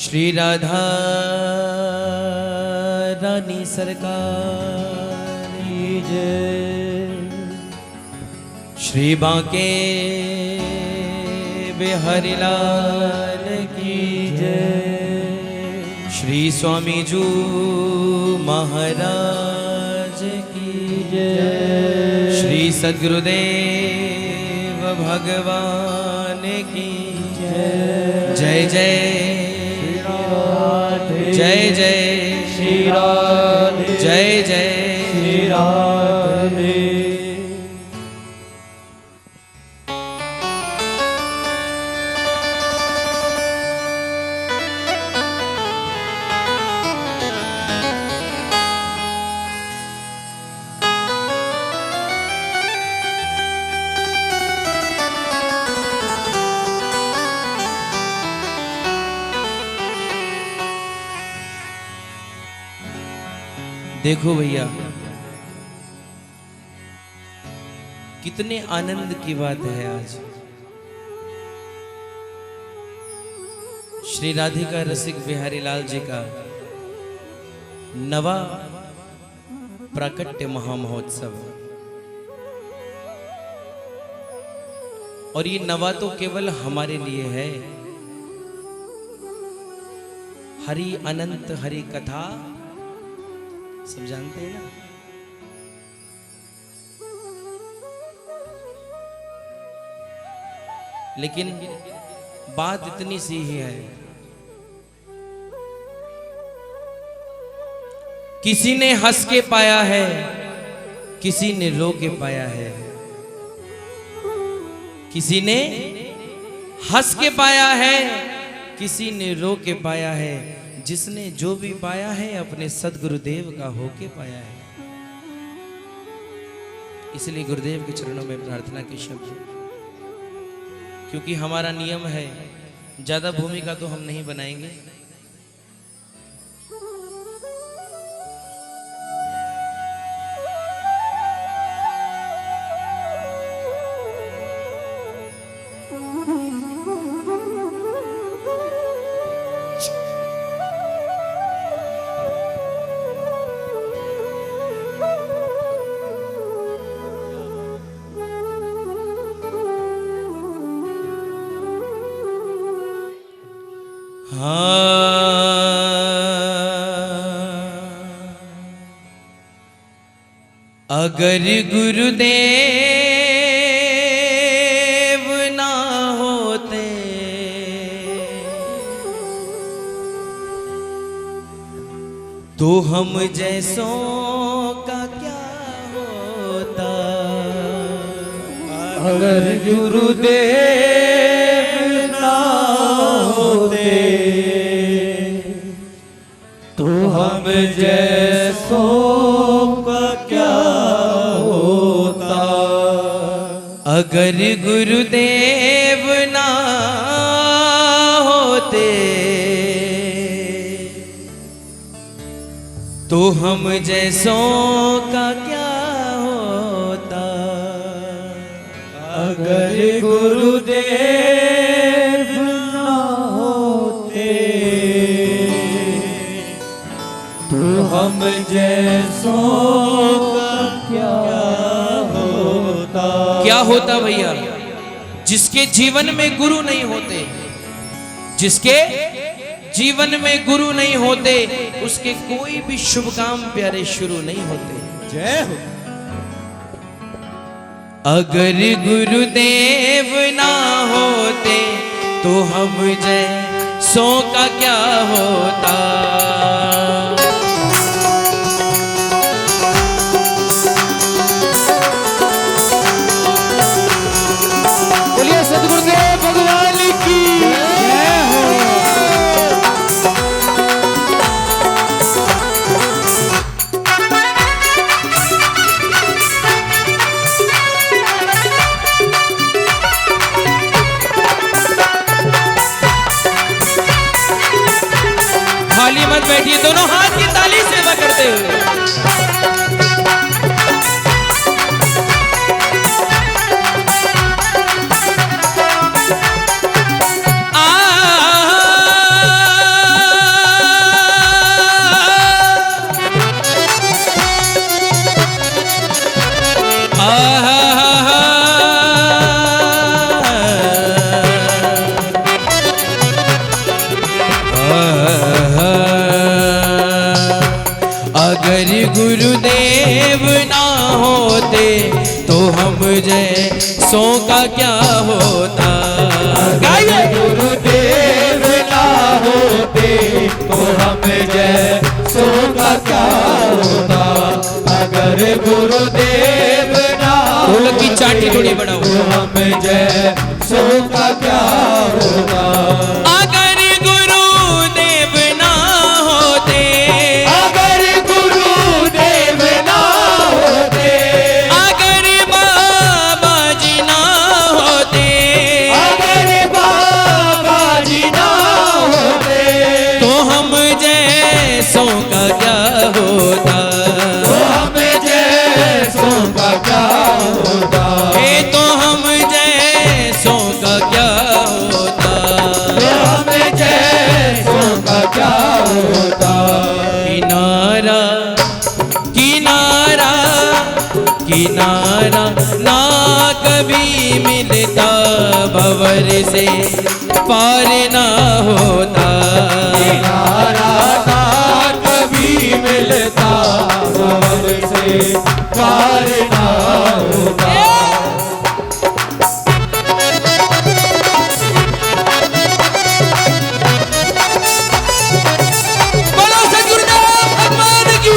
श्री राधा रानी सरकार की जय। श्री बांके बिहारी लाल की जय। श्री स्वामी जू महाराज की जय। श्री सद्गुरुदेव भगवान की जय। जय जय जय जय श्री राधे। जय जय श्री राधे। देखो भैया, कितने आनंद की बात है आज। श्री राधिका रसिक बिहारी लाल जी का नवा प्राकट्य महामहोत्सव। और ये नवा तो केवल हमारे लिए है। हरि अनंत हरि कथा सब जानते हैं ना। लेकिन बात इतनी सी ही है, किसी ने हंस के पाया है, किसी ने रो के पाया है। किसी ने हंस के पाया है, किसी ने रो के पाया है। जिसने जो भी पाया है अपने सद्गुरुदेव का होके पाया है। इसलिए गुरुदेव के चरणों में प्रार्थना के शब्द, क्योंकि हमारा नियम है ज्यादा भूमिका तो हम नहीं बनाएंगे। अगर गुरुदेव ना होते तो हम जैसों का क्या होता। अगर गुरुदेव ना होते तो हम जैसों का क्या होता। अगर गुरुदेव ना होते तो हम जैसों का क्या होता। अगर गुरुदेव ना होते तो हम जैसों का क्या होता। क्या होता भैया? जिसके जीवन में गुरु नहीं होते, जिसके जीवन में गुरु नहीं होते, उसके कोई भी शुभ काम प्यारे शुरू नहीं होते। जय हो। अगर गुरुदेव ना होते तो हम जैसों का क्या होता। बोलिए सद्गुरुदेव भगवान की जय हो। खाली मत बैठिए, दोनों हाथ की ताली सेवा करते हुए। अगर गुरुदेव ना होते तो हम जैसों का क्या होता। गाइए। गुरुदेव ना होते तो हम जैसों का क्या होता। अगर गुरुदेव ना ढोलक की चाटी थोड़ी बढ़ाओ। तो हम जैसों का क्या होता। अगर गुरुदेव ना होते, अगर गुरुदेव ना होते, अगर बाबा जी ना होते, अगर बाबा जी ना होते, तो हम जैसों का क्या होता। तो हम जैसों का क्या होता। तो हम जैसों का क्या होता। तो हम जैसों का क्या होता। किनारा किनारा किनारा ना कभी मिलता, भंवर से पार ना होता। किनारा ना कभी मिलता, भंवर से पार ना होता। बोलो सद्गुरुदेव भगवान की।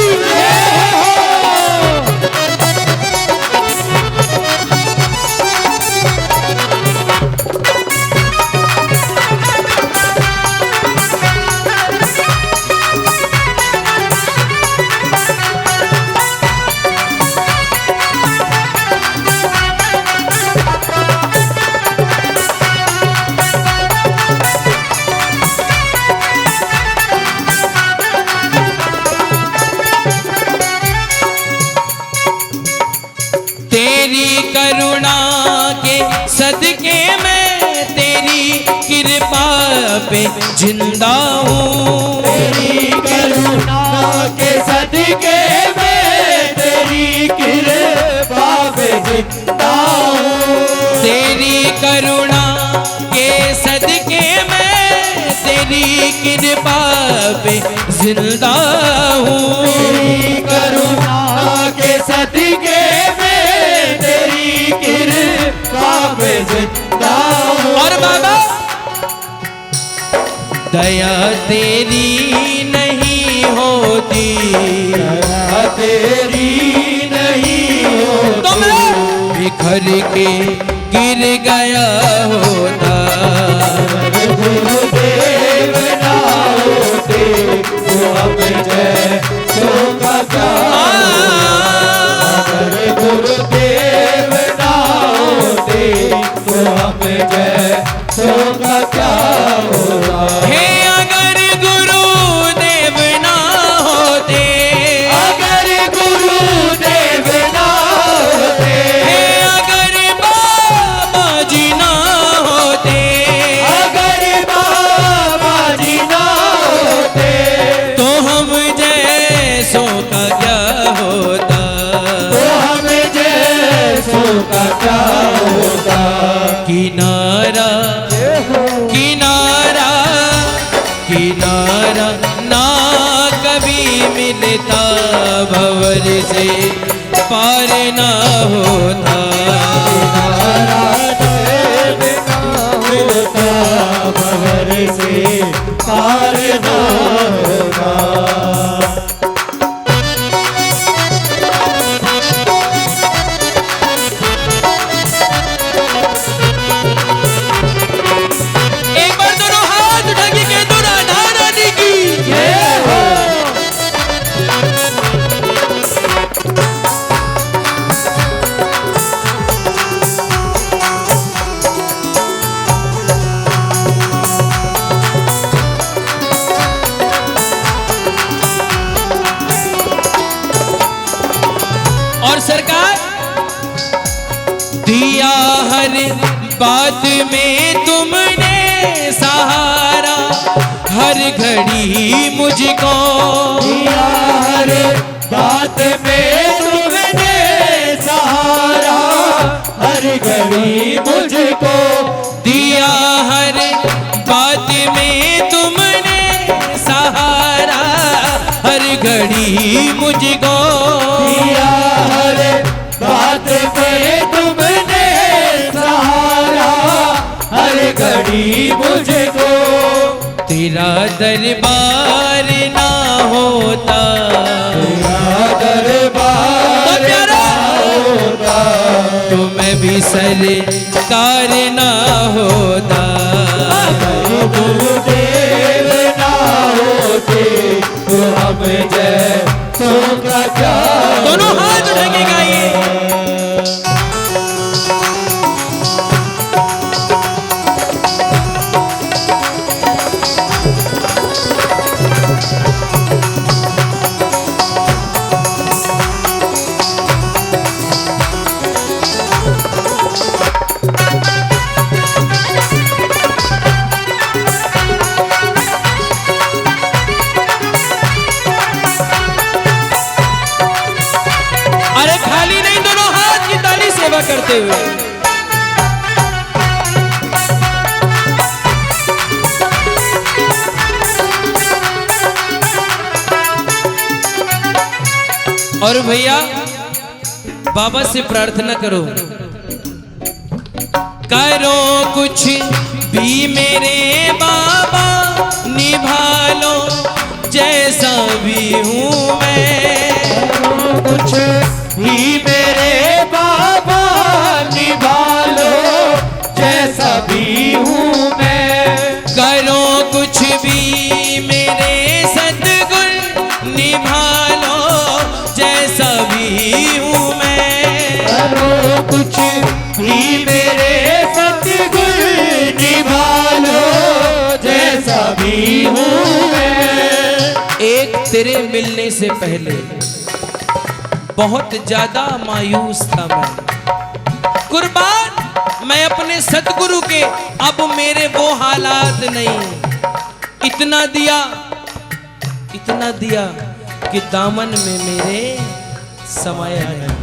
तेरी करुणा के सदके मैं तेरी कृपा पे जिंदा हूँ। तेरी करुणा के सदके में तेरी कृपा पे जिंदा हूँ। तेरी करुणा के सदके मैं तेरी कृपा पे जिंदा हूँ। तेरी करुणा के सदके में तेरी कृपा पे जिंदा हूँ। और बाबा दया तेरी नहीं होती, दया तेरी नहीं होती, तो मैं बिखर के गिर गया होता। गुरुदेव ना होते तो हम जैसों का क्या होता। अगर गुरुदेव ना होते तो हम जैसों का क्या होता। हे अगर गुरुदेव ना होते, अगर गुरुदेव ना होते, हे अगर बाबा जी ना होते, अगर बाबा जी ना होते, तो हम जैसों का क्या होता। तो हम जैसों का क्या होता। किनारा किनारा किनारा ना कभी मिलता, भंवर से पार ना होता। किनारा देव ना होता, भंवर से पार ना होता। एक बार दोनों हाथ उठा के कह दो राधा रानी की। और सरकार दिया हर बात में तुमने सहारा, हर घड़ी मुझको दिया हर बात में तुमने सहारा, घड़ी मुझको दिया हर बात में तुमने सहारा, हर घड़ी मुझको दिया हर बात पे तुमने सहारा, हर घड़ी मुझको। तेरा दरबार ना होता, तेरा दरबार ना होता, तो मैं भी सरकार ना होता। गुरुदेव ना होते तो हम जैसों का क्या। दोनों हाथ उठा के गाइए। अरे खाली नहीं, दोनों हाथ की ताली सेवा करते हुए। और भैया बाबा से प्रार्थना करो, करो कुछ भी मेरे बाबा, निभा लो जैसा भी हूँ मैं। कुछ भी मेरे बाबा निभा लो जैसा भी हूँ मैं। करो कुछ भी मेरे सद्गुण, निभा लो जैसा भी हूँ मैं। करो कुछ भी मेरे सतगुण, निभा लो जैसा भी हूँ मैं। एक तेरे मिलने से पहले बहुत ज्यादा मायूस था मैं, कुर्बान मैं अपने सतगुरु के, अब मेरे वो हालात नहीं। इतना दिया कि दामन में मेरे समाया नहीं।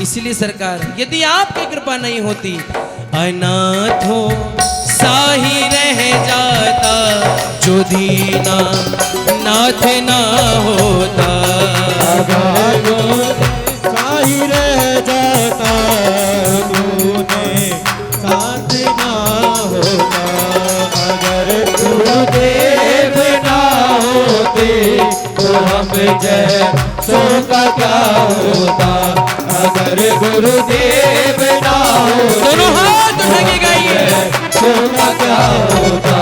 इसलिए सरकार, यदि आपकी कृपा नहीं होती, अनाथों सा ही रह जाता, जो दीना नाथ ना होता। साही रह जाता, तूने साथ ना होता। अगर गुरुदेव ना होते तो हम जैसों का क्या होता। अगर गुरुदेव ना होते दोनों हाथ उठा के गाइए। जैसों का क्या होता।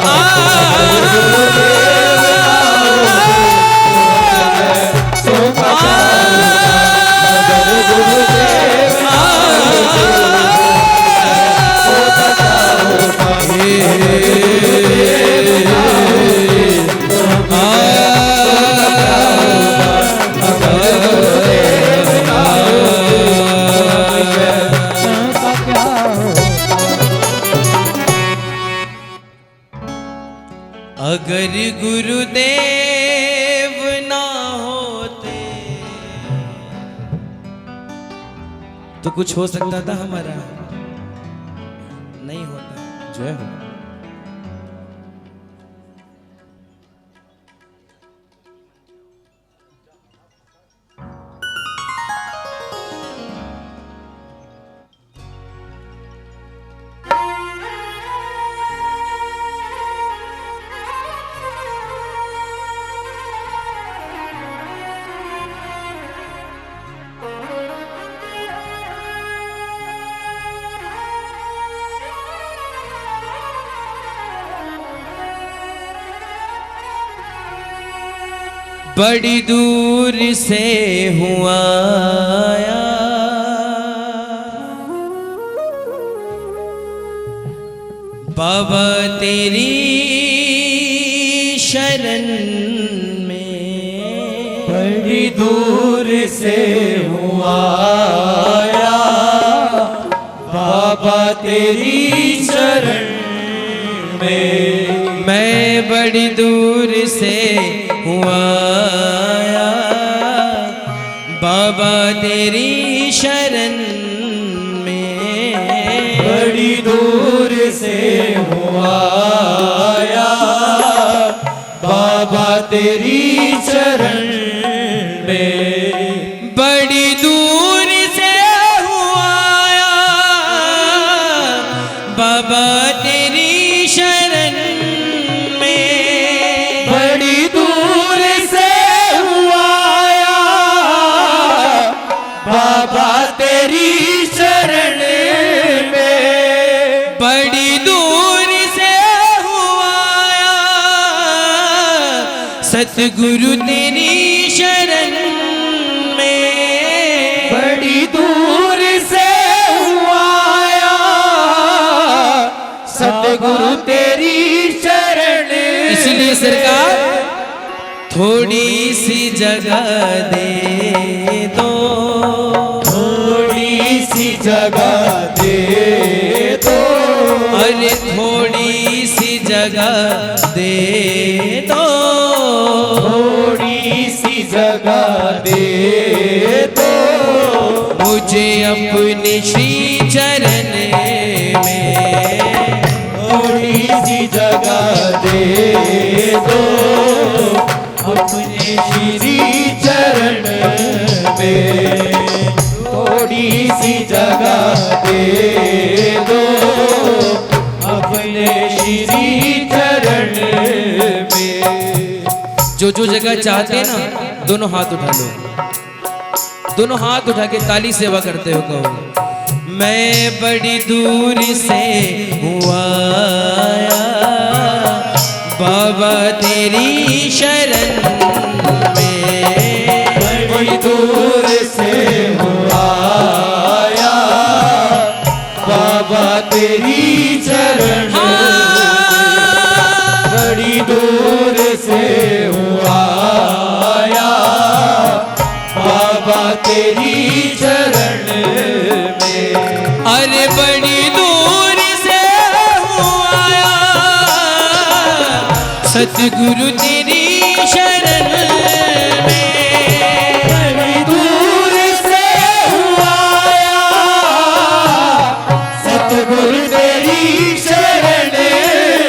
अगर गुरुदेव ना होते तो कुछ हो सकता था हमारा, नहीं होता। जय हो। बड़ी दूर से हुआ आया, बाबा तेरी शरण में। बड़ी दूर से हुआ आया, बाबा तेरी शरण में। मैं बड़ी दूर से हुआ आया, बाबा तेरी शरण में। दूर से हूँ आया, बाबा तेरी चरण में। बड़ी दूर से हूँ आया, बाबा तेरी शरण में। बड़ी दूर से हूँ आया, बाबा तेरी शरण में। बड़ी दूर से हूँ आया, सतगुरु तेरी शरण में। बड़ी दूर से हूँ आया, सतगुरु तेरी शरण। इसलिए सरकार थोड़ी सी जगह दे दो, थोड़ी सी जगह दे दो। अरे थोड़ी सी जगह दे दो, थोड़ी सी जगह दे दो। मुझे अपने श्री चरण में। थोड़ी सी जगह दे दो, अपने श्री चरण में। थोड़ी सी जगह दे दो, अपने श्री चरण में। जो जगह चाहते हैं ना, दोनों हाथ उठा लो, दोनों हाथ उठा के ताली सेवा करते हो, कहो मैं बड़ी दूर से हूँ आया, बाबा तेरी शरण में। बड़ी दूर से हूँ आया, बाबा तेरी चरण। बड़ी दूर से हूँ आया, बाबा तेरी चरण में। अरे बड़ी दूर से हूँ आया, सतगुरु तेरी शरण में। बड़ी दूर से हूँ आया, सतगुरु तेरी शरण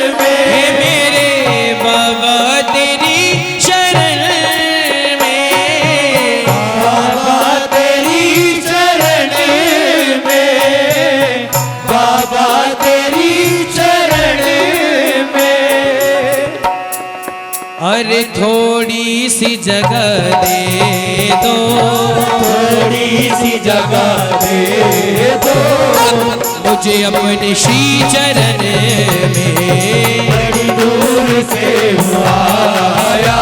में। मेरे बाबा तेरी शरण में। बाबा तेरी शरण में, बाबा तेरी शरण में। अरे थोड़ी सी जगह दे दो, थोड़ी सी जगह दे दो। मुझे अपने श्री चरण में। बड़ी दूर से हूँ आया,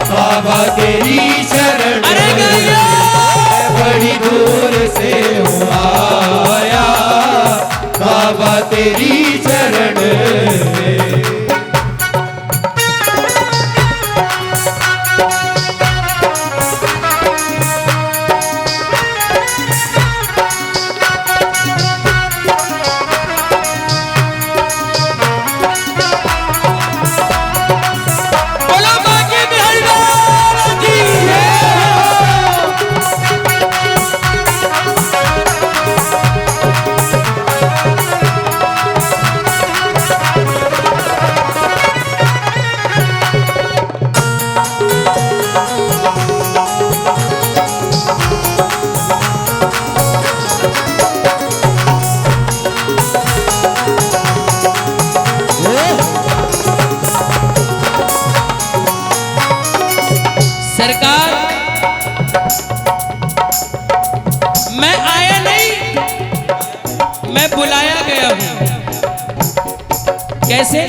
बाबा तेरी शरण अरे गया। बड़ी दूर से हूँ आया, बाबा तेरी शरण में। बोलो बाकी बिहारी जी। सरकार मैं आया नहीं, मैं बुलाया गया हूं। कैसे?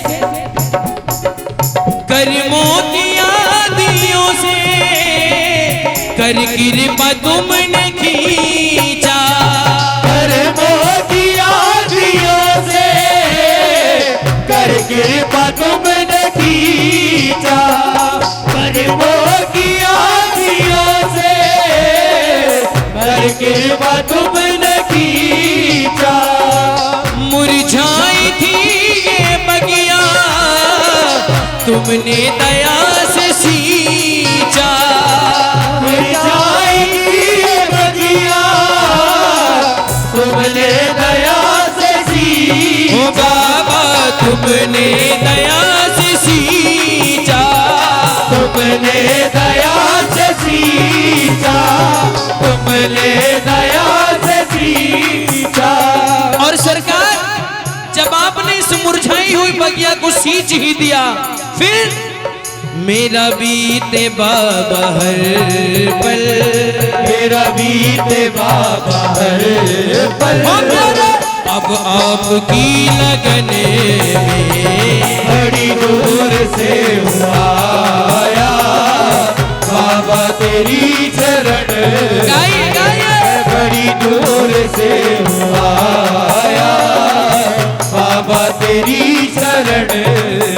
कर्मों की आदियों से कर कृपा तुमने खींचा। कर्मों की आदियों से कर कृपा तुमने खींचा। कर्मों की आदियों से कर कृपा तुमने खींचा। मुरझाई थी ये बगिया, तुमने दया से सींचा। मुरझाई ये बगिया, तुमने दया से तुमने दया से सींचा, तुमने दया से सींचा, तुमने दया से सींचा। और सरकार जब आपने इस मुरझाई हुई बगिया को सींच ही दिया, फिर मेरा बीते बाबा हर पल, मेरा बीते बाबा हर पल, अब आपकी लगन में बड़ी दूर से हुआ आया, बाबा तेरी चरण, गाइए गाइए, बड़ी दूर से हुआ आया, बाबा तेरी चरण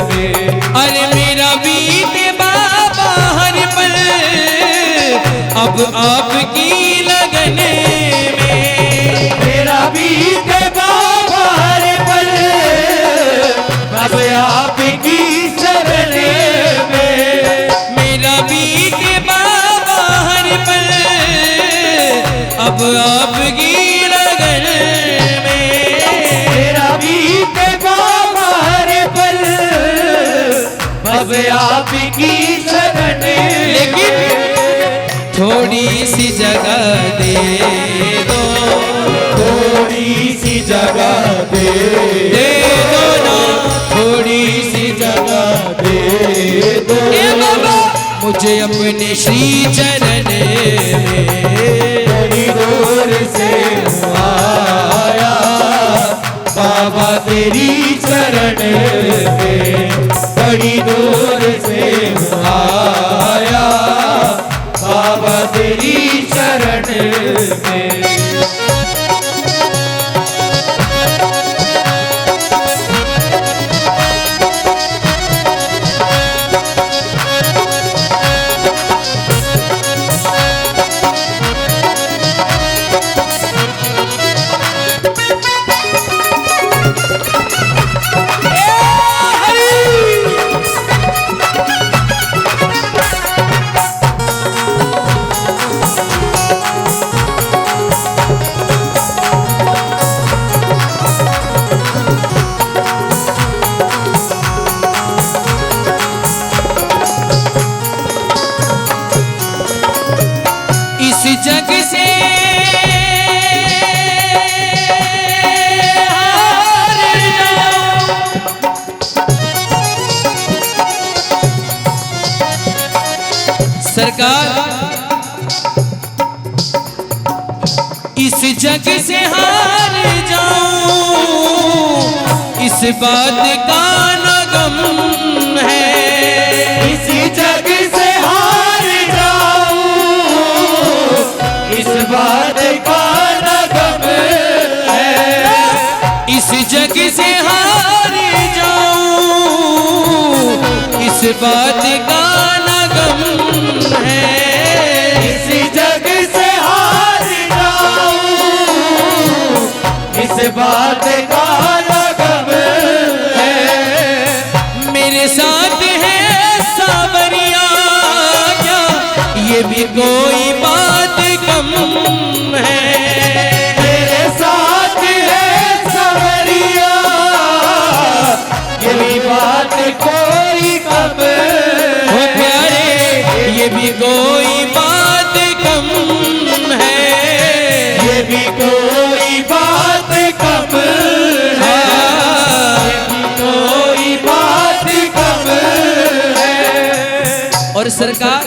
में। अरे मेरा बीते बाबा हर पल, अब आपकी लगन में, मेरा बीते बाबा हर पल, अब आपकी शरण में। मेरा बीते बाबा हर पल, अब आपकी लगन में, मेरा बीते बाबा हर पल, अब आपकी शरण में। लेकिन थोड़ी सी जगह दे दो, थोड़ी सी जगह दे दो ना, थोड़ी सी जगह दे दो, ए बाबा मुझे अपने श्री चरण में, बड़ी दूर से आया, बाबा तेरी चरण में, बड़ी दूर से आया, बाबा तेरी चरण में। इस जग से हार जाओ, सरकार इस जग से हार जाऊं, इस बात का न गम है, इसी जग से हार जाऊं, इस बात का न गम है, इस जग से हार जाऊं, इस बात का न गम है, इसी जग से हार जाऊं, इस बात का न गम है। मेरे साथ है सावरिया, क्या ये भी कोई बात कम है, मेरे साथ है सवरिया, ये भी बात कोई कम ओ है। प्यारे ये भी कोई बात कम है, ये भी कोई बात कम है, ये भी कोई बात कम है। और सरकार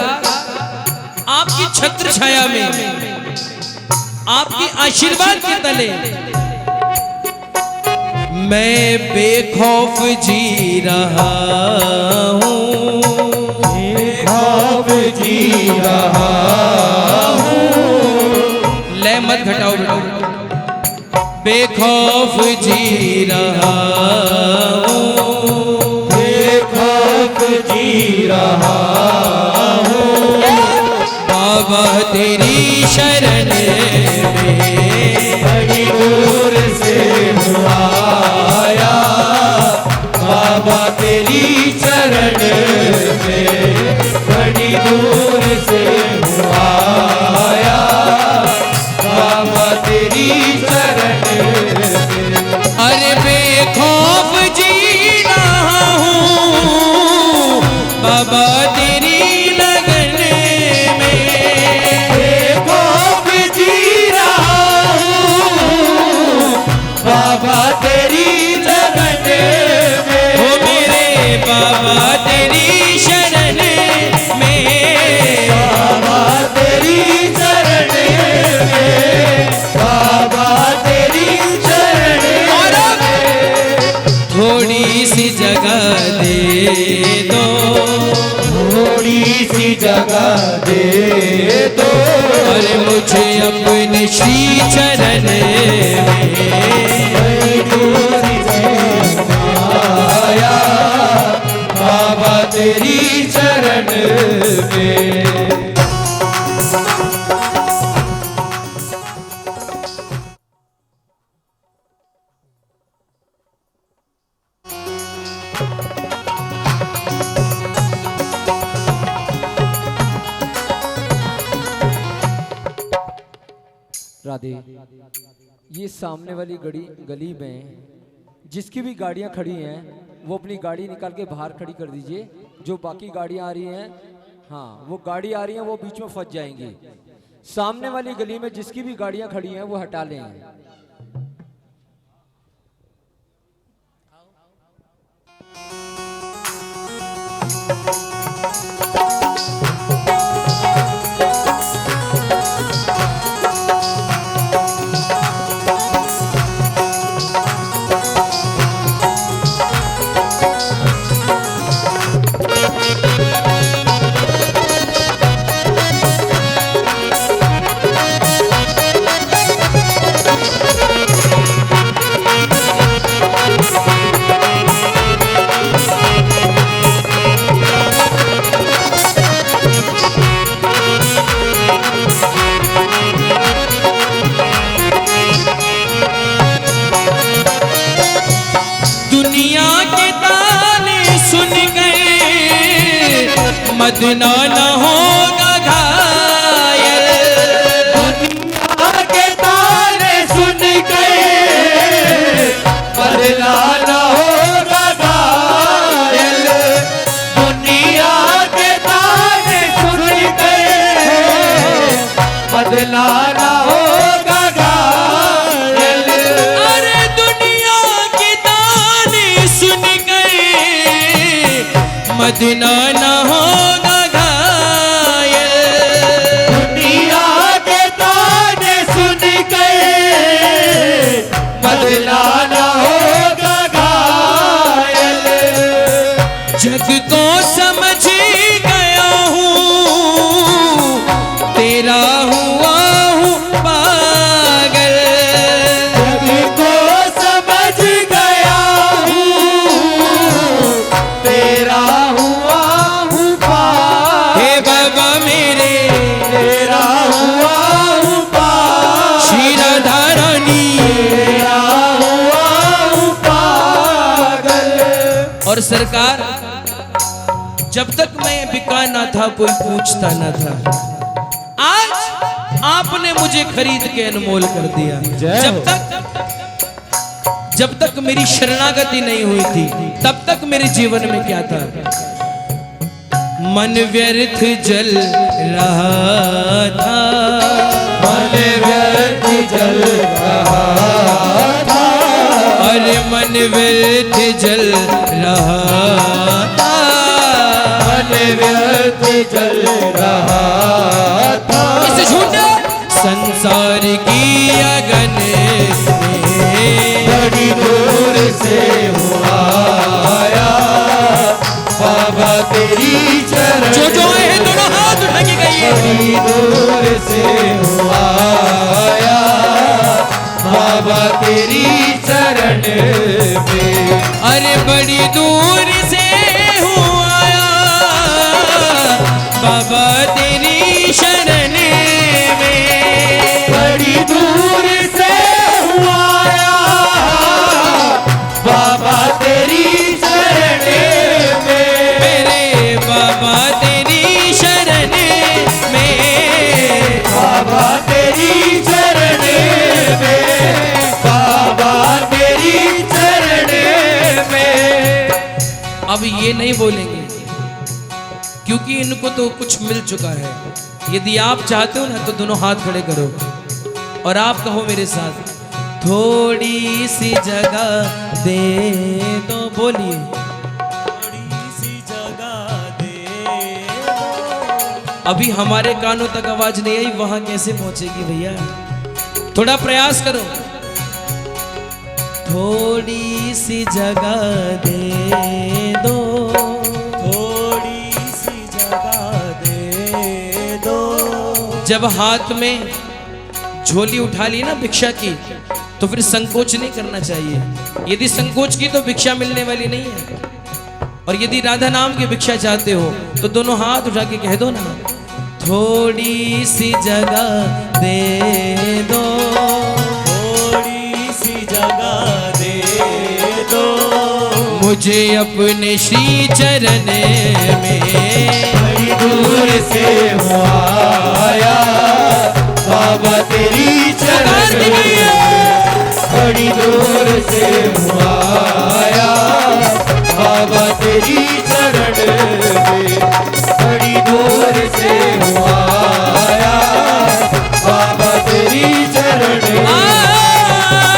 आपकी छत्र छाया में, आपके आशीर्वाद के तले मैं बेखौफ जी रहा हूँ, बेखौफ जी रहा हूँ, लय मत घटाओ बेटा, बेखौफ जी रहा हूँ, बेखौफ जी रहा हूँ, बाबा तेरी शरण में, बड़ी दूर से आया, बाबा तेरी चरण में, बड़ी दूर से आया, बाबा तेरी चरण में। अरे बेखौफ जी सी जगह दे दो, थोड़ी सी जगह दे दो, अरे मुझे अपने श्री चरण आया बाबा तेरी चरण में। राधे, ये सामने वाली गली में जिसकी भी गाड़ियां खड़ी हैं वो अपनी गाड़ी निकाल के बाहर खड़ी कर दीजिए। जो बाकी गाड़ियां आ रही हैं, हाँ वो गाड़ी आ रही हैं वो बीच में फंस जाएंगी। सामने वाली गली में जिसकी भी गाड़ियां खड़ी हैं वो हटा लें। मदीना न होगा घायल, दुनिया के ताने सुन गए बदला न होगा घायल, दुनिया के ताने सुन गए बदला न होगा घायल। अरे दुनिया के ताने सुन गए मदीना न होगा घायल, दुनिया के ताने सुन गए बदला न होगा घायल। जग को समझ गया हूँ तेरा हुआ हूँ पागल, जग को समझ गया हूँ तेरा हुआ हूँ पागल। हे बाबा मेरे तेरा हुआ हूँ पागल, श्री राधा रानी तेरा हुआ हूँ पागल। और सरकार, जब तक मैं बिका ना था कोई पूछता ना था, आज आपने मुझे खरीद के अनमोल कर दिया। जब तक मेरी शरणागति नहीं हुई थी तब तक मेरे जीवन में क्या था? मन व्यर्थ जल रहा था, मन व्यर्थ जल रहा था, अरे मन व्यर्थ जल रहा था, मन व्यर्थ जल रहा था। इसे झूठे संसार की अगन में बड़ी दूर से हुआ आया बाबा तेरी चरण, जो है दोनों हाथ उठा के गई बड़ी दूर से हुआ आया बाबा तेरी चरण में। अरे बड़ी दूर से हूँ आया बाबा तेरी शरण में, बड़ी दूर से हुआ आया बाबा तेरी शरण में, मेरे बाबा तेरी शरण में, बाबा तेरी चरण में, बाबा तेरी चरण में। अब ये नहीं बोलेंगे क्योंकि इनको तो कुछ मिल चुका है। यदि आप चाहते हो ना तो दोनों हाथ खड़े करो और आप कहो मेरे साथ, थोड़ी सी जगह दे दो। बोलिए, थोड़ी सी जगह दे दो। अभी हमारे कानों तक आवाज नहीं आई, वहां कैसे पहुंचेगी भैया? थोड़ा प्रयास करो। थोड़ी सी जगह दे दो, थोड़ी सी जगह दे दो। जब हाथ में झोली उठा ली ना भिक्षा की, तो फिर संकोच नहीं करना चाहिए। यदि संकोच की तो भिक्षा मिलने वाली नहीं है। और यदि राधा नाम की भिक्षा चाहते हो तो दोनों हाथ उठा के कह दो ना, थोड़ी सी जगह दे दो, थोड़ी सी जगह दे दो। मुझे अपने श्री चरण में। बड़ी दूर से हूँ आया बाबा तेरी चरण में, बड़ी दूर से हूँ आया बाबा तेरी चरण में, बड़ी दूर से हूँ आया बाबा तेरी चरण में,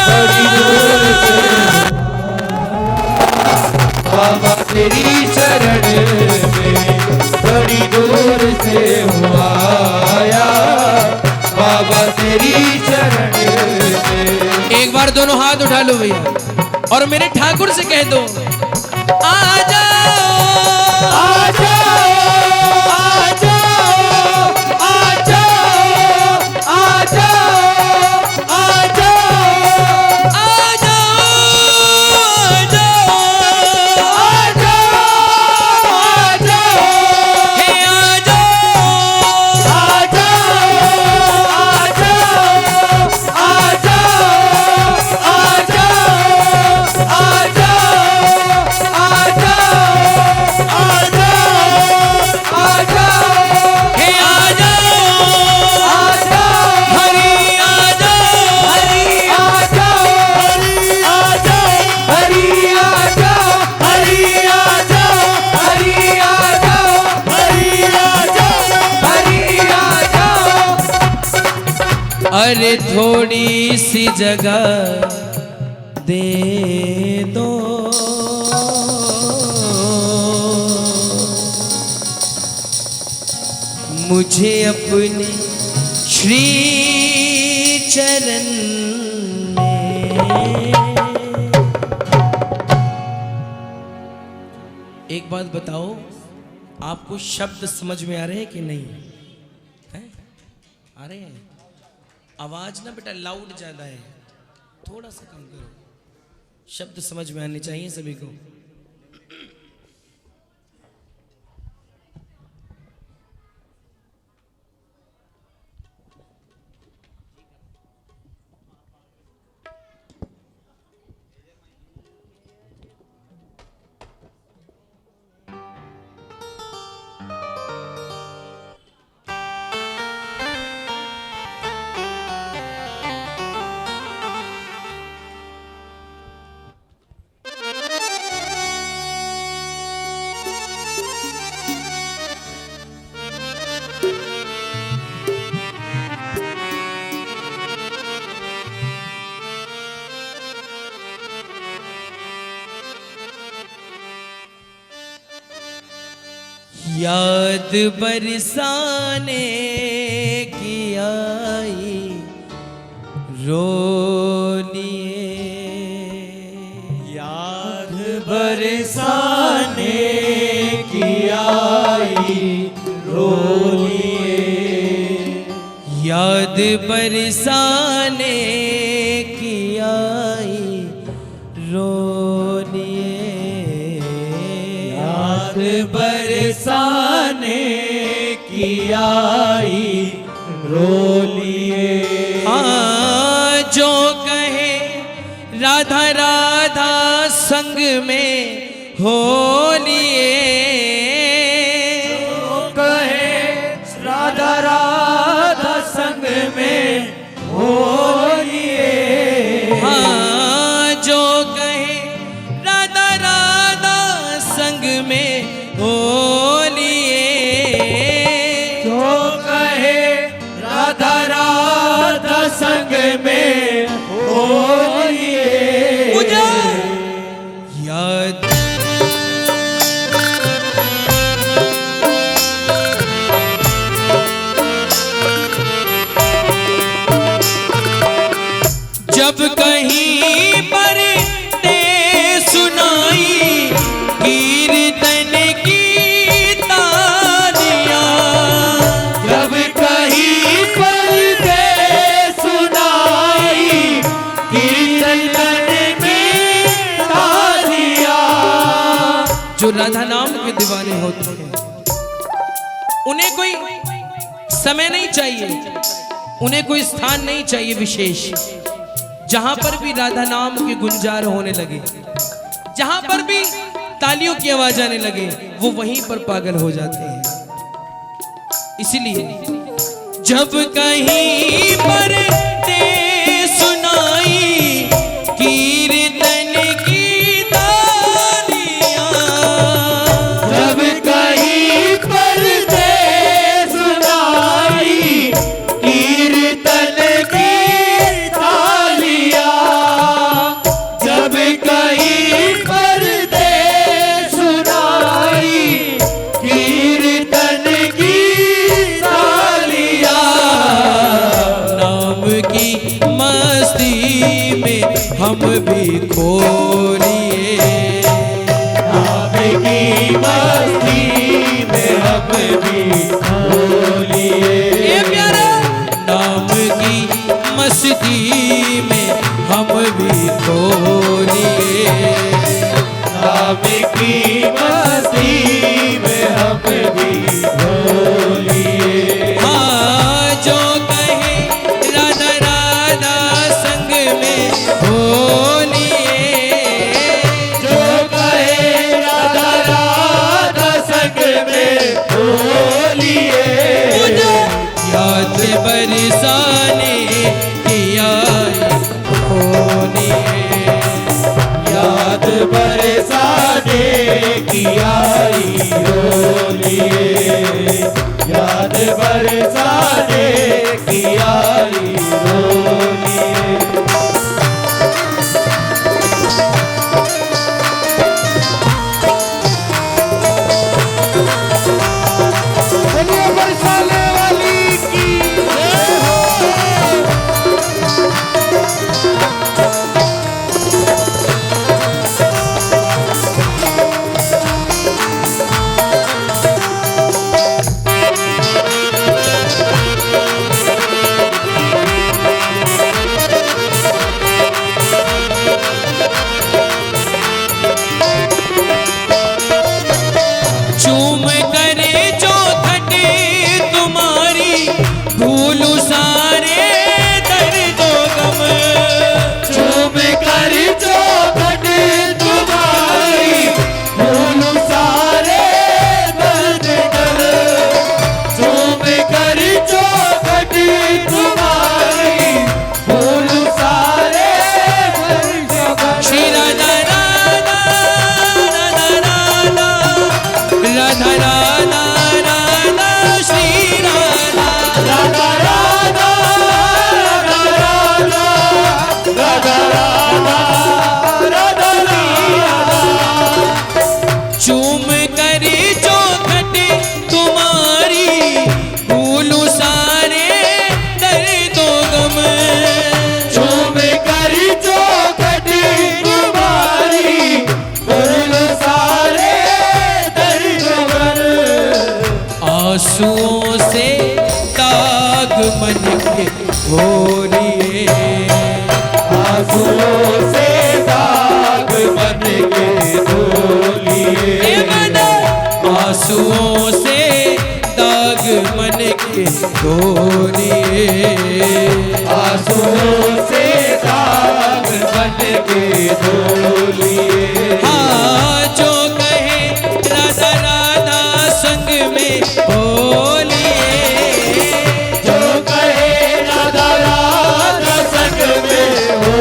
बड़ी दूर से बाबा तेरी चरण में, बड़ी दूर से हूँ आया बाबा तेरी चरण में। एक बार दोनों हाथ उठा लो भैया और मेरे ठाकुर से कह दो, आ जाओ आ जाओ आ जाओ आ जाओ आ जाओ आ जाओ आ जाओ आ जाओ आ जाओ हे आ जाओ आ जाओ आ जाओ आ जाओ आ जाओ आ जाओ आ जाओ हे आ जाओ आ जाओ हरि आ जाओ हरि आ जाओ हरि आ जाओ हरि आ जाओ हरि आ जाओ हरि आ जाओ हरि आ जाओ। अरे थोड़ी सी जगह दे दो, मुझे अपने श्री चरण में। एक बात बताओ, आपको शब्द समझ में आ रहे हैं कि नहीं है? आ रहे हैं? आवाज ना बेटा लाउड ज्यादा है, थोड़ा सा कम करो। शब्द समझ में आने चाहिए सभी को। याद बरसाने की आई रोलिए, याद बरसाने की आई रोलिए, याद बरसाने की आई रोलिए, याद बरसाने की आई रोलिए। हाँ जो कहे राधा राधा संग में होलिए, कहे राधा राधा संग में होलिए। हाँ जो कहे राधा राधा संग में होलिए, जो कहे राधा राधा संग में होलिए। याद कहीं पर ते सुनाई कीर्तन की तालियां, जब कहीं पर ते सुनाई कीर्तन में तालियां। जो राधा नाम के दीवाने होते हैं उन्हें कोई समय नहीं चाहिए, उन्हें कोई स्थान नहीं चाहिए विशेष। जहां पर भी राधा नाम के गुंजार होने लगे, जहां पर भी तालियों की आवाज आने लगे, वो वहीं पर पागल हो जाते हैं। इसलिए जब कहीं पर ते सुनाई कीर्तन की तालियां, जब कहीं पर ते सुनाई कीर्तन की तालियां, जब कहीं पर ते सुनाई कीर्तन की तालियां। नाम की मस्ती में हम भी खो लिए, नाम की मस्ती में हम भी खो लिए, ये प्यारा नाम की मस्ती में हम भी खो लिए। नाम की मस्ती में हम भी खो लिए। हाँ, जो कहे राधा राधा संग में हो लिए, जो कहे राधा राधा संग में खो लिए, याद बरसाने की आई होने, याद बरसाने की आई हो लिए, याद बरसाने की आई हो लिए। बोलिए बरसाने वाली की जय हो। चूम करे जो खटे तुम्हारी, भूलू सारे दर्द गम, चूम कर जो घटे तुम्हारी, भूलू सारे दर्द गम, चूम कर जो घटे तुम्हारी, भूलू सारे दर्द गम। श्री राधा राधा राधा राधा राधा राधा श्री राधा राधा राधा राधा राधा राधा राधा राधा। चूम करे जो खटे तुम्हारी, भूलू सारे दर्दो गम, चूम कर जो घटे तुम्हारी, भूलू सारे दर्द गम। आंसुओं से दाग मन के धो लिए, आंसुओं से दाग मन के धो लिए, आंसुओं से दाग मन के धो लिए, आंसुओं से दाग मन के धो लिए। हाँ, जो कहे राधा राधा संग में हो लिए, जो कहे राधा राधा संग में हो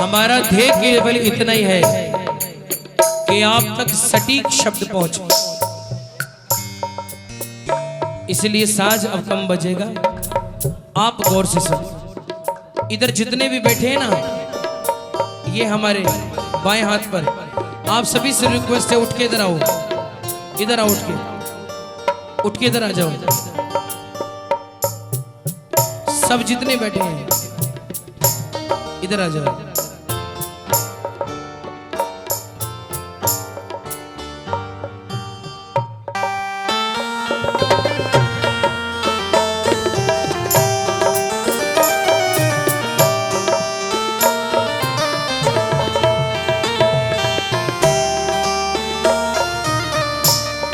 हमारा ध्येय केवल इतना ही है कि आप तक सटीक शब्द पहुंचे। इसलिए साज अब कम बजेगा, आप गौर से सुनो। इधर जितने भी बैठे हैं ना, ये हमारे बाएं हाथ पर, आप सभी से रिक्वेस्ट है उठ के इधर आओ, इधर आओ, उठ के इधर आ जाओ। सब जितने बैठे हैं इधर आ जाओ।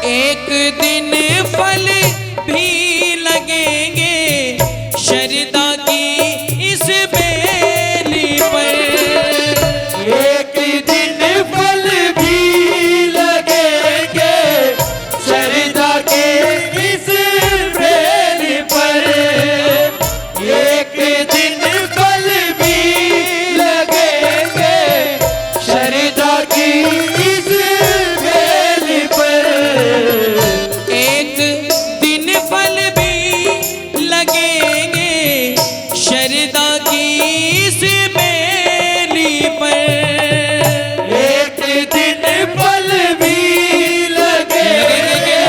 एक दिन फल भी लगेंगे शरदा की इस बेली पर। एक दिन फल भी लगेंगे शरदा के इस बेली पर। एक दिन फल भी लगेंगे शरदा की इस बेली पर। एक दिन फल भी लगेंगे शरदा की इस बेली पर। एक दिन फल भी लगेंगे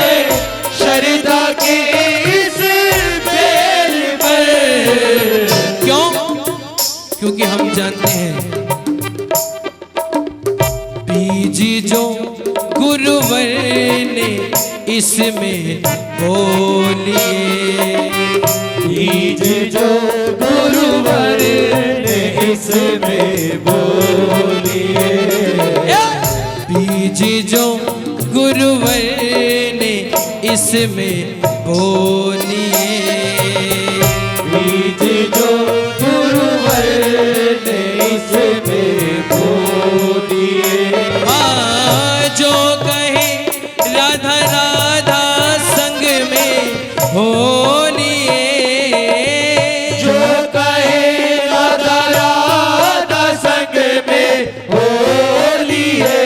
शरदा की इस बेली पर। क्यों? क्योंकि हम जानते हैं बीज जो गुरुवर ने इसमें बोलिए। बीज जो गुरुवर ने इसमें बोलिए। बीज जो गुरुवर ने इसमें बोलिए। बीज जो गुरुवर ने इसमें बोलिए। जो कहे राधा राधा संग में होलिए। जो कहे राधा राधा संग में होलिए।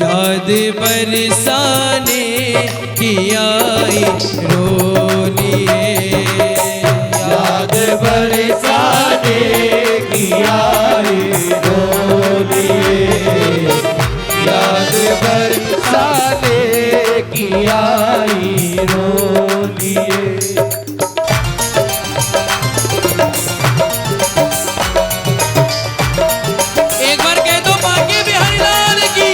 याद बरसाने की आई रोलिए। याद बरसाने की आई रोलिए। याद बरसाने की आई रोलिए। एक बार कह दो बाकी बिहारी लाल की।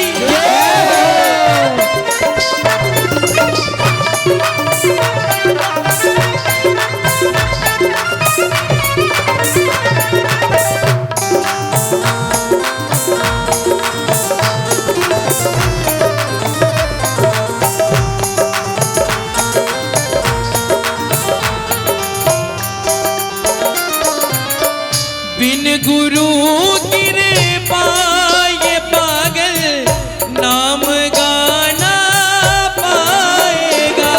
बिन गुरु कृपा ये पागल नाम गाना पाएगा।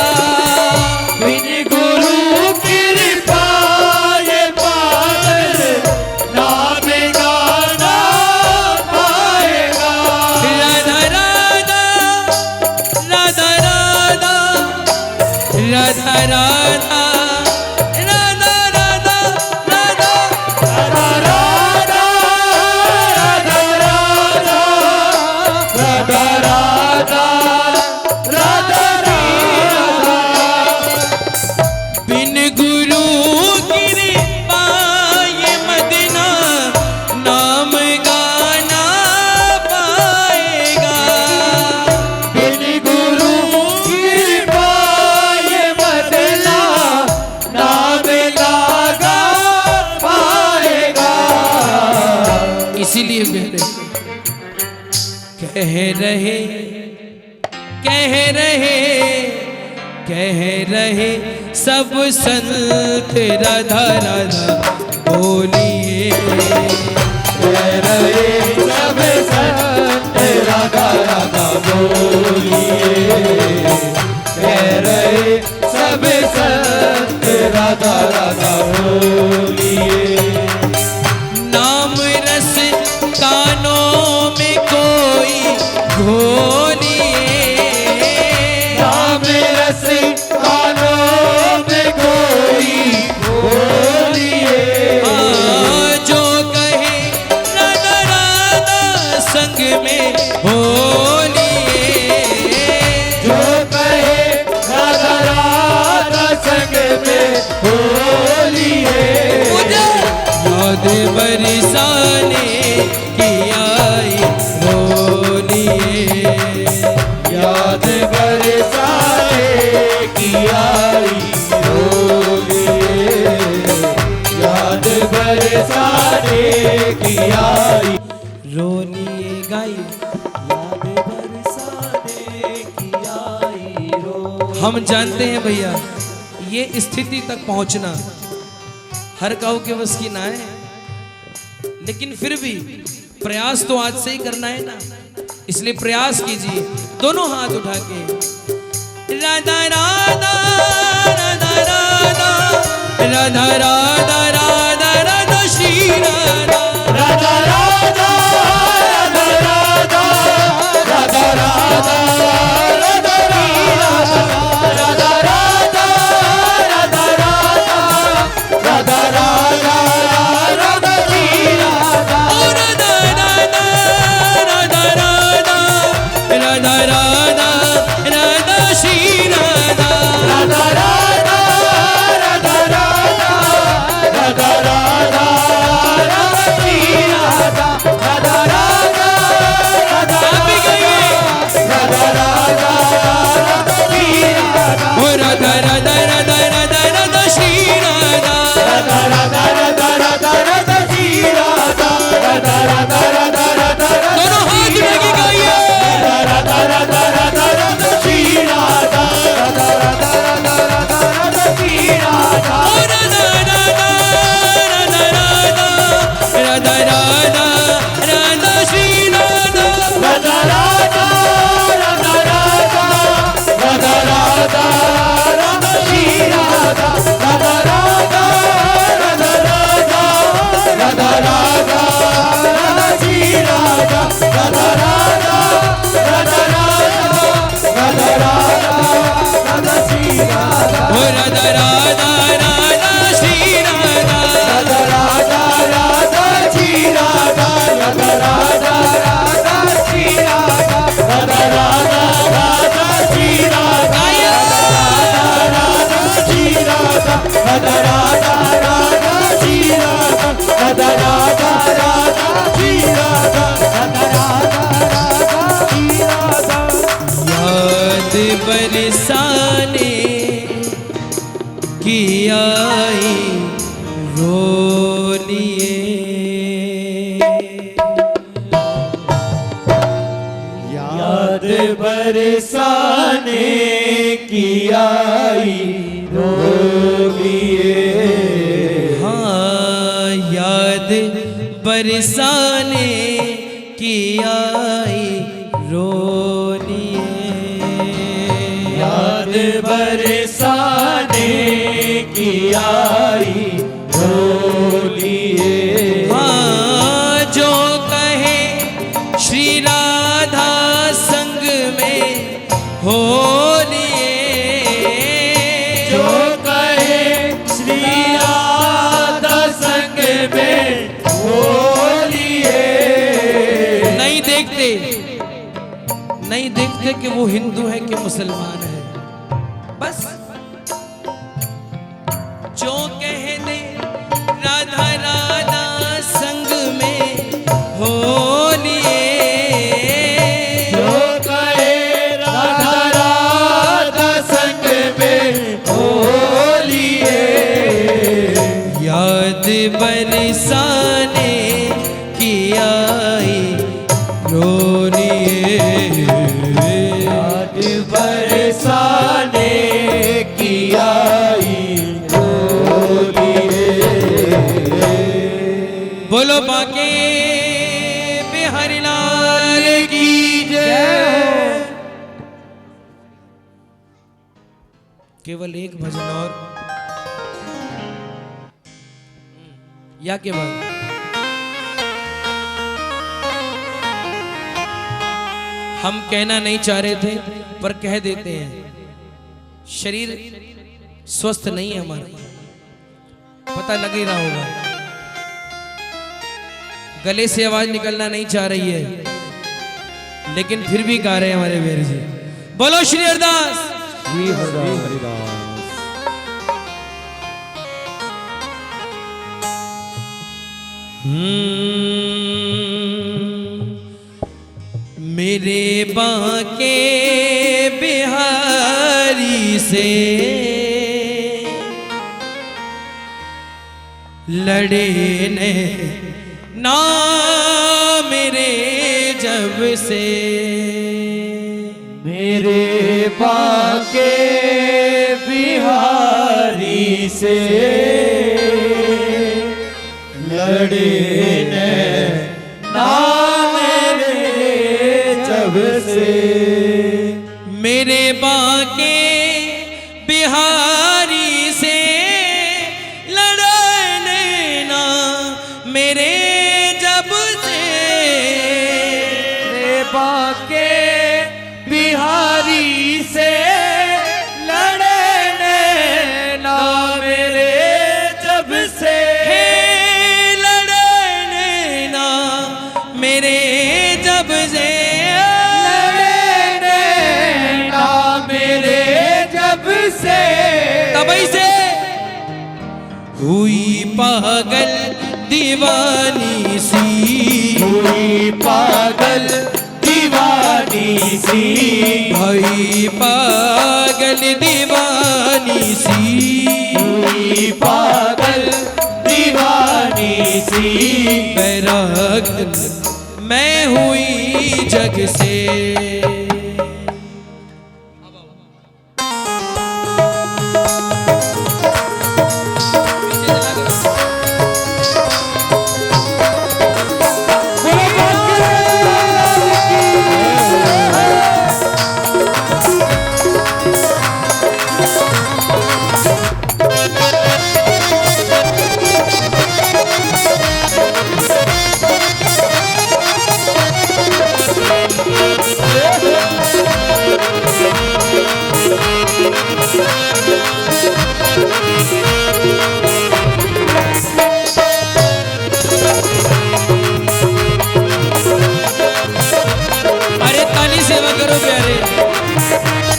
बिन गुरु कृपा ये पागल नाम गाना पाएगा। राधा राधा राधा राधा राधा राधा राधा बिन गुरु कृपा ये मदीना नाम गाना पाएगा। बिन गुरु कृपा ये बदला नाम लागा पाएगा। इसीलिए मेरे कह रहे कह रहे कह रहे सब संत राधा राधा बोलिए। कह रहे सब संत राधा राधा बोलिए। कह रहे सब संत राधा राधा बोलिए। नाम रस की आई, रोनिए गाई। याद बरसाने की आई रो। हम जानते हैं भैया ये स्थिति तक पहुंचना हर काऊ के बस की ना है, लेकिन फिर भी प्रयास तो आज से ही करना है ना, इसलिए प्रयास कीजिए दोनों हाथ उठा के। राधा राधा राधा राधा राधा राधा राधा राधा श्री राधा राधा राधा राधा राधा राधा राधा राधा राधा राधा राधा राधा राधा राधा श्री राधा। ओ राधा राधा राधा राधा राधा राधा राधा श्री राधा राधा राधा राधा राधा राधा राधा राधा श्री राधा। राधा राधा राधा आप भी गाइए। राधा राधा राधा श्री राधा। ओ राधा राधा राधा राधा राधा श्री राधा राधा राधा राधा राधा राधा श्री राधा। राधा राधा राधा राधा दोनों हाथ मिलके गाइए। राधा राधा राधा राधा श्री राधा। राधा राधा राधा राधा राधा श्री राधा। ओ राधा राधा राधा राधा राधा राधा राधा श्री राधा राधा राधा राधा राधा राधा राधा राधा श्री राधा। राधा राधा राधा राधा राधा राधा राधा श्री राधा। राधा राधा राधा राधा राधा राधा श्री राधा। ओ राधा राधा राधा श्री राधा राधा राधा राधा श्री राधा। राधा राधा राधा श्री राधा। राधा राधा राधा श्री राधा। राधा श्री राधा। राधा राधा राधा श्री राधा। राधा राधा राधा श्री राधा। राधा राधा राधा श्री राधा। याद बरसाने की आई रोनिए याद बरसाने की आई रोलिए। हाँ याद बरसाने की आई रोनिए याद बरसाने की आई रोलिए। हाँ जो कहे श्री राधा संग में होलिए जो कहे श्री राधा संग में होलिए। नहीं देखते नहीं देखते कि वो हिंदू है कि मुसलमान है, बस जो कह दे राधा राधा संग में होलिए जो कहे राधा राधा संग में होलिए। याद बरसाने की आई रोनिए याद बरसाने की आई रोलिए। बोलो बाके बिहारी लाल की जय। केवल एक भजन और या केवल हम कहना नहीं चाह रहे थे पर कह देते हैं, शरीर स्वस्थ नहीं है हमारा, पता लग ही रहा होगा, गले से आवाज निकलना नहीं चाह रही है, लेकिन फिर भी गा रहे हैं हमारे वीर जी। बोलो श्री हरदास। श्री हरिदास। मेरे बांके बिहारी से लड़े ना मेरे जब से मेरे बाके बिहारी से लड़े ने ना मेरे जब से मेरे बाके बिहारी से लड़ने ना मेरे जब से मेरे बाके बिहारी से लड़ने ना मेरे जब से लड़ने ना मेरे जब से लड़ने ना मेरे जब से तभी से हुई पागल दीवानी सी हुई पागल दीवानी सी भाई पागल दीवानी सी हुई पागल दीवानी सी बैराग मैं हुई जग से अरे ताली सेवा करो प्यारे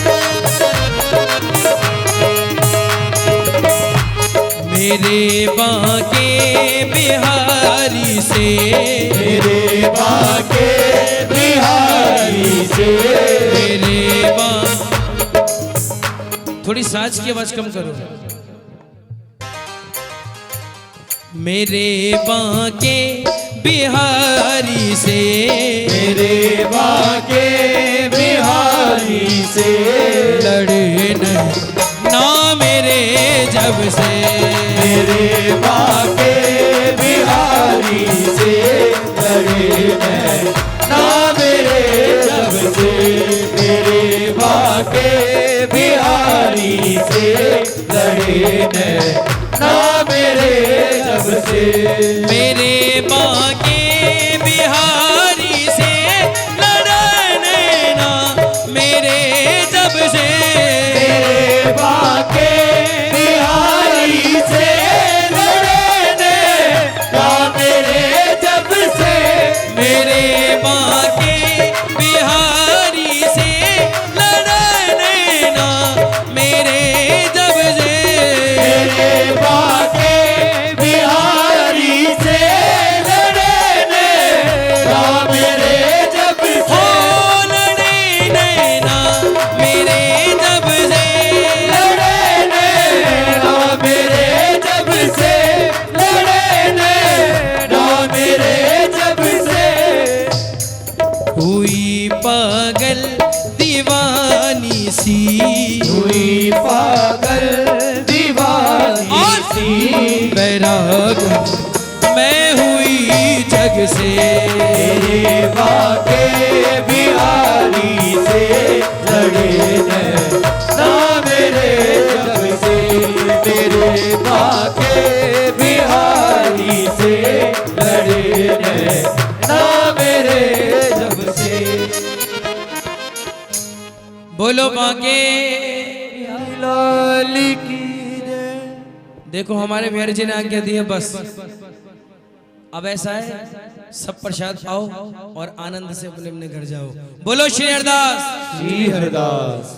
मेरे बाके बिहारी से मेरे बाके बिहारी से मेरे बा थोड़ी साज की आवाज कम करो मेरे बाके बिहारी से मेरे बाके बिहारी से लड़े ना मेरे जब से मेरे बाके बिहारी से लड़े ना मेरे जब से मेरे बाके बिहारी से लड़े ना मेरे जब से मेरे बाके बिहारी से लड़ने ना मेरे जब से मेरे बाके बिहारी से लड़ने ना मेरे जब से मेरे बाके बिहारी से लड़ने ना मेरे जब से मेरे बाके बिहारी से लड़ने ना मेरे जब से लड़ने ना मेरे जब से लड़ने ना मेरे जब से लड़ने ना मेरे जब से हुई पागल दीवानी सी हुई पागल दीवानी सी बैराग मैं हुई जग से मेरे बाके बिहारी से लड़े ना मेरे जब से मेरे बाके बिहारी से लड़े ना मेरे जब से बोलो बाके लाल की देखो हमारे बिहारी जी ने आज्ञा दी है बस अब ऐसा है सब प्रसाद पाओ और आनंद से अपने अपने घर जाओ बोलो श्री हरदास श्री हरदास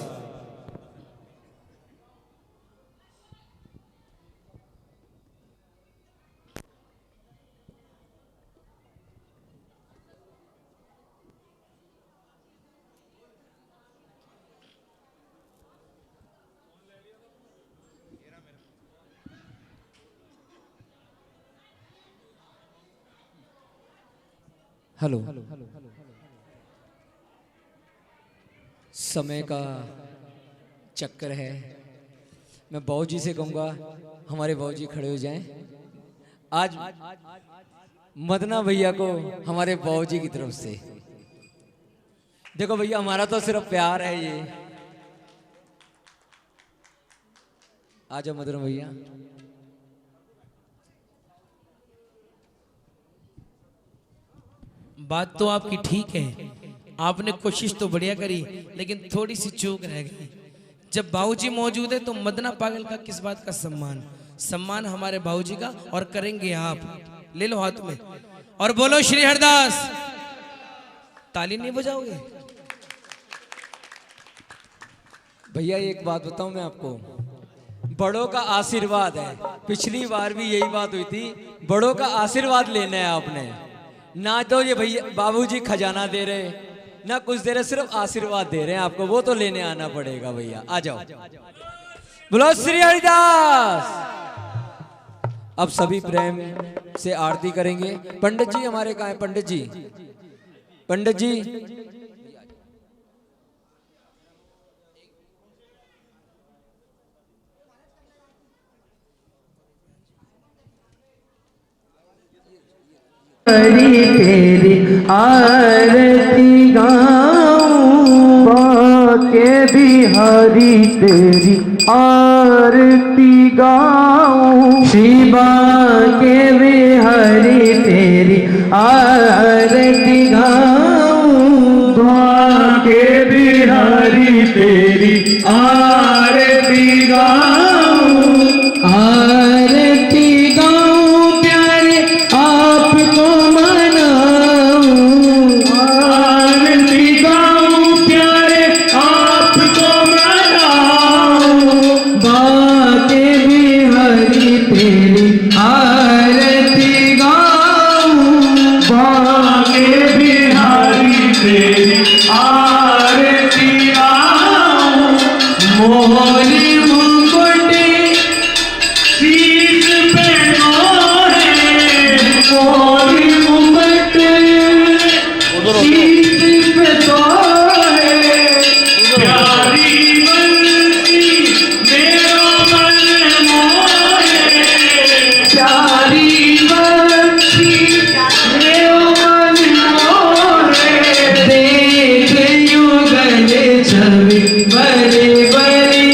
हेलो। समय का चक्कर है, मैं बाबूजी से कहूँगा हमारे बाबूजी खड़े हो जाएं। आज मदना भैया को हमारे बाबूजी की तरफ से देखो भैया, हमारा तो सिर्फ प्यार है ये। आ जाओ मदना भैया। बात तो आपकी ठीक है, आपने कोशिश तो बढ़िया करी, लेकिन थोड़ी सी चूक रह गई। जब बाबूजी मौजूद है तो मदना पागल का किस बात का सम्मान? सम्मान हमारे बाबूजी का, और करेंगे आप। ले लो हाथ में और बोलो श्री हरदास। ताली नहीं बजाओगे? भैया एक बात बताऊं मैं आपको, बड़ों का आशीर्वाद है। पिछली बार भी यही बात हुई थी, बड़ों का आशीर्वाद लेना है आपने। ना तो ये भैया बाबूजी खजाना दे रहे, ना कुछ दे रहे, सिर्फ आशीर्वाद दे रहे हैं आपको, वो तो लेने आना पड़ेगा भैया। आ जाओ, बोलो श्री हरिदास। अब सभी प्रेम से आरती करेंगे। पंडित जी हमारे कहाँ है? पंडित जी, पंडित जी हरी तेरी आरती गाऊं, बाके बिहारी तेरी आरती गाऊं, शिवा के बिहारी तेरी आरती गाऊं, बाके बिहारी तेरी आरती गाऊं, आरती गाऊं प्यारे आपको मनाऊं, आरती गाऊं प्यारे आपको मनाऊं, बाके बिहारी तेरी आरती गाऊं, बाके बिहारी तेरी आरती गाऊं, मोहरी मुकुट शीश पे मोहे, मोहरी मुकुट शीश पे तोहे, प्यारी बंसी मेरा मन मोहे, प्यारी बंसी मेरा मन मोहे, देख युगल छवि बड़ी बड़ी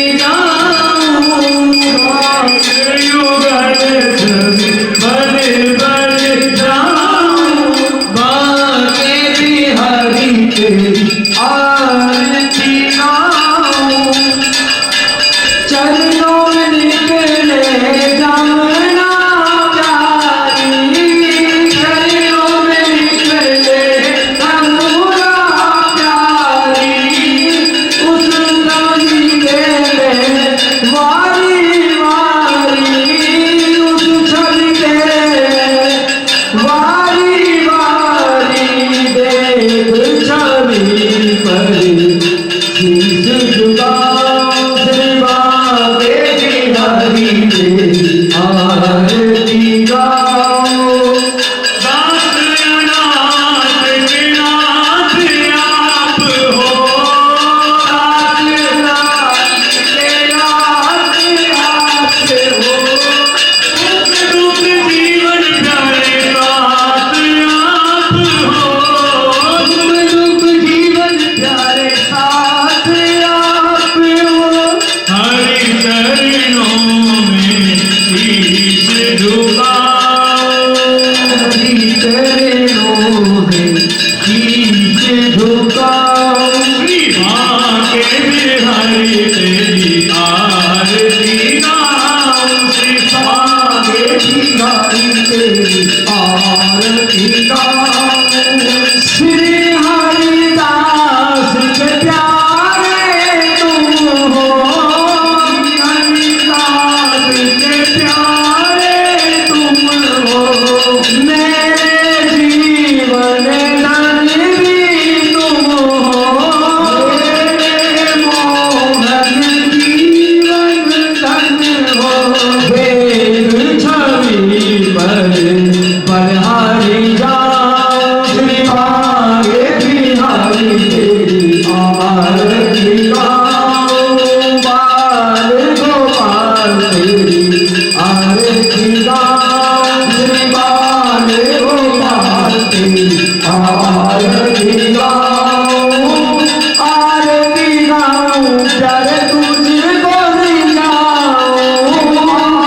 आरती गाऊं प्यारे तुझको रिझाऊं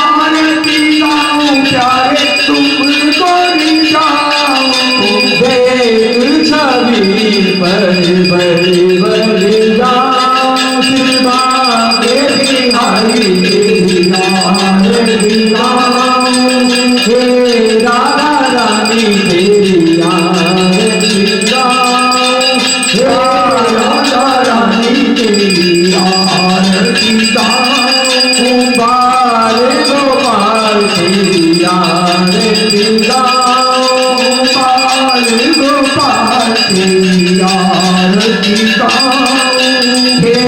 आरती गाऊं प्यारे तुमको रिझाऊं देख छवि बड़ी बड़ी बड़ी जाऊं सिवा के बिहारी आरती गाऊं हे राधा रानी तेरी आरती गाऊं हे राधा रानी तेरी आरती गाऊं बाल गोपाल तेरी आरती गाऊं बाल गोपाल तेरी आरती गाऊं हे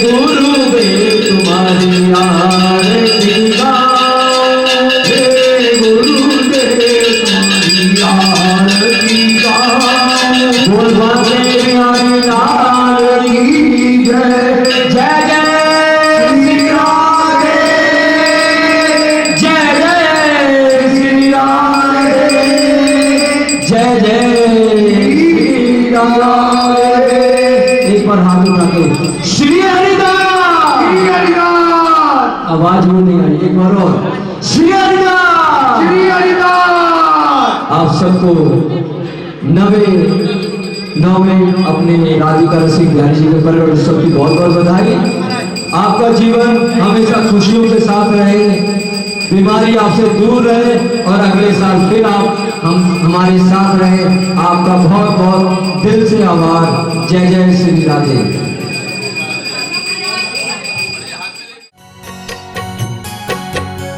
गुरुदेव तुम्हारी आरती गाऊं हे गुरुदेव तुम्हारी आरती गाऊं बोल बाजे प्यारी लाल की जय जय जय श्री राधे जय जय श्री राधे जय जय श्री राधे एक बार हाथ उठा के श्री हरिदास आवाज में नहीं आई एक बार और श्री हरिदास आप सबको नवे अपने राधिका रसिक बिहारी जी के परिवार उत्सव की बहुत बहुत बधाई। आपका जीवन हमेशा खुशियों के साथ रहे, बीमारी आपसे दूर रहे और अगले साल फिर आप हमारे साथ रहे। आपका बहुत बहुत दिल से आभार। जय जय श्री राधे।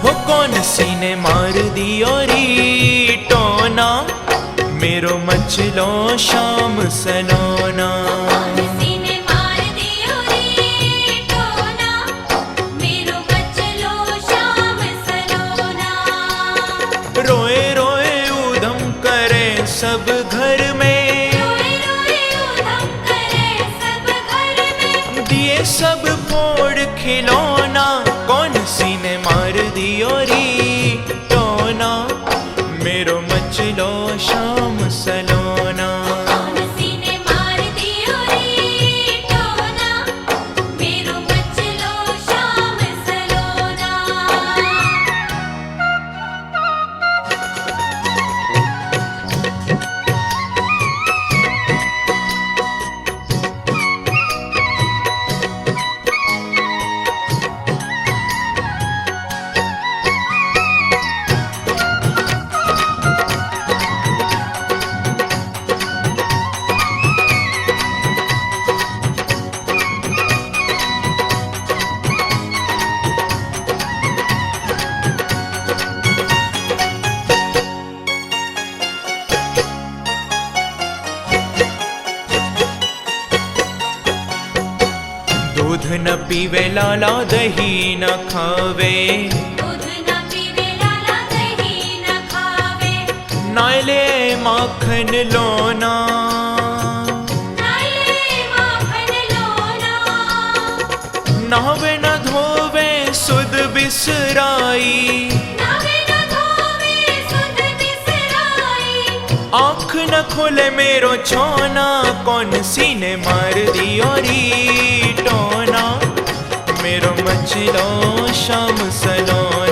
हो कौन सी ने मार दियो री टोना मेरो मचलो शाम सलोना रोए रोए उधम करे सब घर में दिए सब फोड़ खिलौना कौन सी ने मार दियो री टोना मेरो मचलो शाम सलोना दूध न पीवे लाला दही न खावे नाले माखन लोना नहावे न धोवे सुध बिसराई आँख न खोले मेरो छोना कौन सी ने मार दियो री टोना मेरो मचलो शाम सलोना